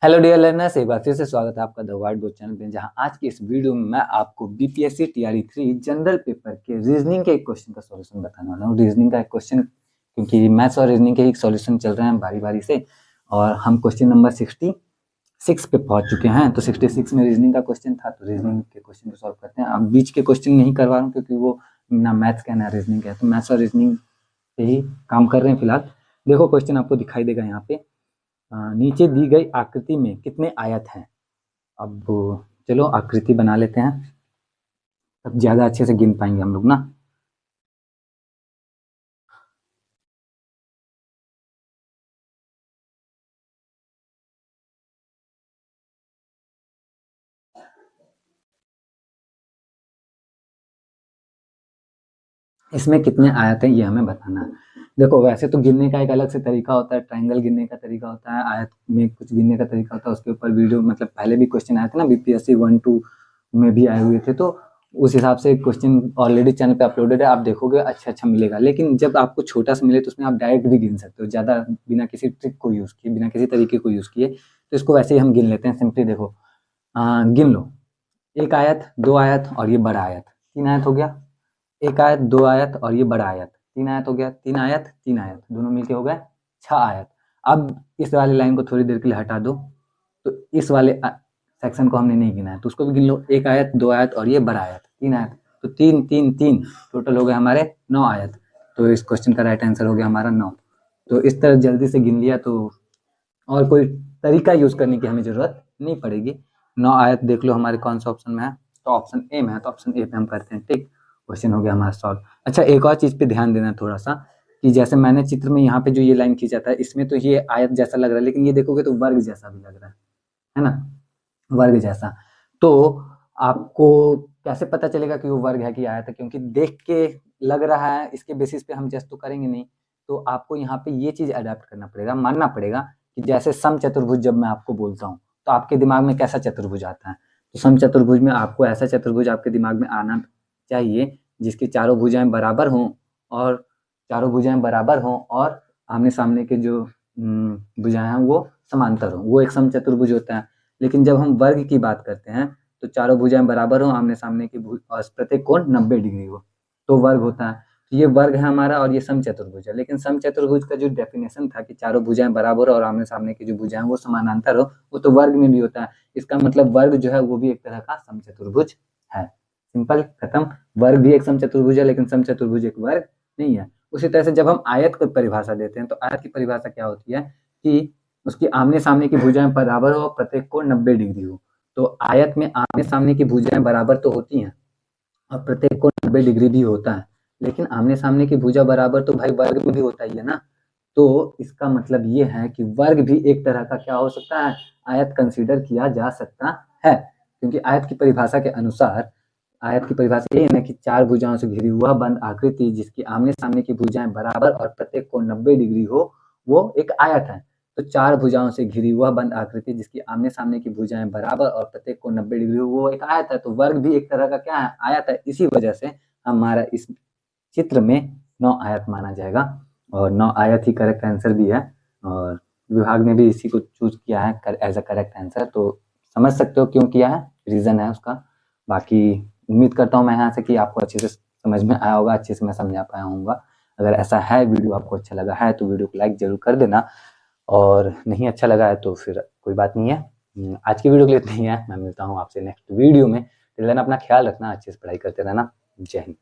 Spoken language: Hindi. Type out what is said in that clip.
हेलो डियर लर्नर्स, एक बार फिर से स्वागत है आपका द वाइट बोर्ड चैनल पे, जहां आज की इस वीडियो में मैं आपको बीपीएससी टीआरई 3 जनरल पेपर के रीजनिंग के एक क्वेश्चन का सॉल्यूशन बताने वाला हूं। रीजनिंग का एक क्वेश्चन, क्योंकि मैथ्स और रीजनिंग के ही सॉल्यूशन चल रहे हैं बारी बारी से, और हम क्वेश्चन नंबर 66 पे पहुंच चुके हैं। तो 66 में रीजनिंग का क्वेश्चन था, तो रीजनिंग के क्वेश्चन को सॉल्व करते हैं। अब बीच के क्वेश्चन नहीं करवा रहा हूँ क्योंकि वो ना मैथ्स का ना रीजनिंग का है, तो मैथ्स और रीजनिंग पे ही काम कर रहे हैं फिलहाल। देखो क्वेश्चन आपको दिखाई देगा यहाँ पे। नीचे दी गई आकृति में कितने आयत हैं। अब चलो आकृति बना लेते हैं, तब ज्यादा अच्छे से गिन पाएंगे हम लोग ना। इसमें कितने आयत हैं ये हमें बताना है। देखो वैसे तो गिनने का एक अलग से तरीका होता है, ट्रायंगल गिनने का तरीका होता है, आयत में कुछ गिनने का तरीका होता है। उसके ऊपर वीडियो मतलब पहले भी क्वेश्चन आए थे ना, बीपीएससी 1-2 में भी आए हुए थे, तो उस हिसाब से क्वेश्चन ऑलरेडी चैनल पे अपलोडेड है, आप देखोगे अच्छा मिलेगा। लेकिन जब आपको छोटा सा मिले तो उसमें आप डायरेक्ट भी गिन सकते हो, ज्यादा बिना किसी ट्रिक को यूज किए, बिना किसी तरीके को यूज किए। तो इसको वैसे ही हम गिन लेते हैं। सिंपली देखो, गिन लो। एक आयत, दो आयत और ये बड़ा आयत, तीन आयत हो गया। एक आयत, दो आयत और ये बड़ा आयत, तीन आयत हो गया। तीन आयत तीन आयत दोनों मिलके हो गए 6 आयत। अब इस वाली लाइन को थोड़ी देर के लिए हटा दो, तो इस वाले सेक्शन को हमने नहीं गिना है, तो उसको भी गिन लो। एक आयत, दो आयत और ये बड़ा आयत, तीन आयत, तो तीन तीन तीन टोटल हो गए हमारे 9 आयत। तो इस क्वेश्चन का राइट आंसर हो गया हमारा 9। तो इस तरह जल्दी से गिन लिया, तो और कोई तरीका यूज करने की हमें जरूरत नहीं पड़ेगी। 9 आयत देख लो हमारे कौन सा ऑप्शन में है, तो ऑप्शन ए में है, तो ऑप्शन ए पे हम करते हैं टिक। क्वेश्चन हो गया हमारा सॉल्व। अच्छा, एक और चीज पे ध्यान देना थोड़ा सा, कि जैसे मैंने चित्र में यहाँ पे जो ये लाइन खींचा था, इसमें तो ये आयत जैसा लग रहा है, लेकिन ये देखोगे तो वर्ग जैसा भी लग रहा है ना, वर्ग जैसा। तो आपको कैसे पता चलेगा कि वो वर्ग है कि आयत है? क्योंकि देख के लग रहा है, इसके बेसिस पे हम जस्ट तो करेंगे नहीं। तो आपको यहाँ पे ये चीज अडेप्ट करना पड़ेगा, मानना पड़ेगा कि जैसे समचतुर्भुज जब मैं आपको बोलता हूँ तो आपके दिमाग में कैसा चतुर्भुज आता है। तो समचतुर्भुज में आपको ऐसा चतुर्भुज आपके दिमाग में आना चाहिए जिसकी चारों भुजाएं बराबर हों, और चारों भुजाएं बराबर हों और आमने सामने के जो भुजाएं हैं वो समांतर हों, वो एक समचतुर्भुज होता है। लेकिन जब हम वर्ग की बात करते हैं तो चारों भुजाएं बराबर हो, आमने सामने की और प्रत्येक कोण 90 डिग्री हो, तो वर्ग होता है। तो ये वर्ग है हमारा और ये समचतुर्भुज है। लेकिन समचतुर्भुज का जो डेफिनेशन था कि चारों भुजाएं बराबर हो और आमने सामने की जो भुजाएं वो समानांतर हो, वो तो वर्ग में भी होता है। इसका मतलब वर्ग जो है वो भी एक तरह का समचतुर्भुज है। सिंपल, खत्म। वर्ग भी एक समचतुर्भुज है, लेकिन समचतुर्भुज एक वर्ग नहीं है। उसी तरह से जब हम आयत को परिभाषा देते हैं, तो आयत की परिभाषा क्या होती है कि उसकी आमने सामने की भुजाएं बराबर हो, प्रत्येक कोण 90 डिग्री हो। तो आयत में आमने सामने की भुजाएं बराबर तो होती हैं और प्रत्येक कोण 90 डिग्री भी होता है, लेकिन आमने सामने की भुजा बराबर तो भाई वर्ग में भी होता ही है ना। तो इसका मतलब ये है कि वर्ग भी एक तरह का क्या हो सकता है, आयत कंसीडर किया जा सकता है। क्योंकि आयत की परिभाषा के अनुसार, आयत की परिभाषा ये है कि चार भुजाओं से घिरी हुआ बंद आकृति जिसकी आमने सामने की भुजाएं बराबर और प्रत्येक कोण 90 डिग्री हो, वो एक आयत है। तो चार भुजाओं से घिरी हुआ बंद आकृति जिसकी आमने सामने की भुजाएं बराबर और प्रत्येक कोण 90 डिग्री हो, वो एक आयत है। तो वर्ग भी एक तरह का क्या है, आयत है। इसी वजह से हमारा इस चित्र में 9 आयत माना जाएगा, और 9 आयत ही करेक्ट आंसर भी है, और विभाग ने भी इसी को चूज किया है एज अ करेक्ट आंसर। तो समझ सकते हो क्यों किया है, रीजन है उसका। बाकी उम्मीद करता हूँ मैं यहाँ से कि आपको अच्छे से समझ में आया होगा, अच्छे से मैं समझा पाया हूँ। अगर ऐसा है, वीडियो आपको अच्छा लगा है तो वीडियो को लाइक जरूर कर देना, और नहीं अच्छा लगा है तो फिर कोई बात नहीं है। आज की वीडियो के लिए इतना ही है। मैं मिलता हूँ आपसे नेक्स्ट वीडियो में। टिल देन अपना ख्याल रखना, अच्छे से पढ़ाई करते रहना। जय हिंद।